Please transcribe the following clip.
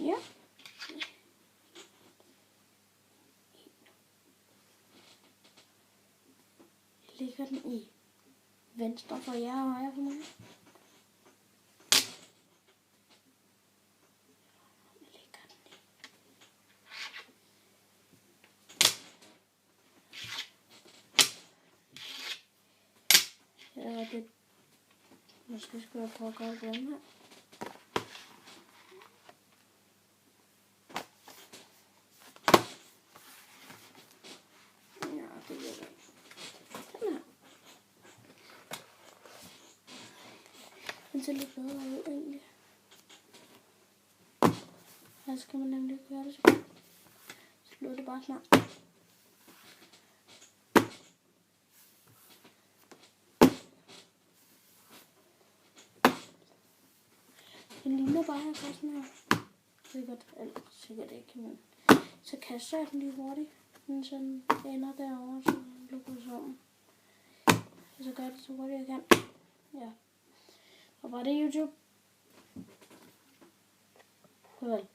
Ja. Jeg lægger den i venstre for jer og højre for mig. Ja, det måske skulle jeg prøve at gøre det her. Ja, det virker ikke. Den her. Den ser lidt bedre ud egentlig. Her skal man nemlig gøre det så. Så bliver det bare snart. Den ligner bare her sådan her. Sikkert, eller sikkert ikke, men så kaster jeg den lige hurtigt. Den sådan ender derovre, så lukker det sammen. Og så gør jeg det så hurtigt jeg kan. Ja. Og var det YouTube? Farvel.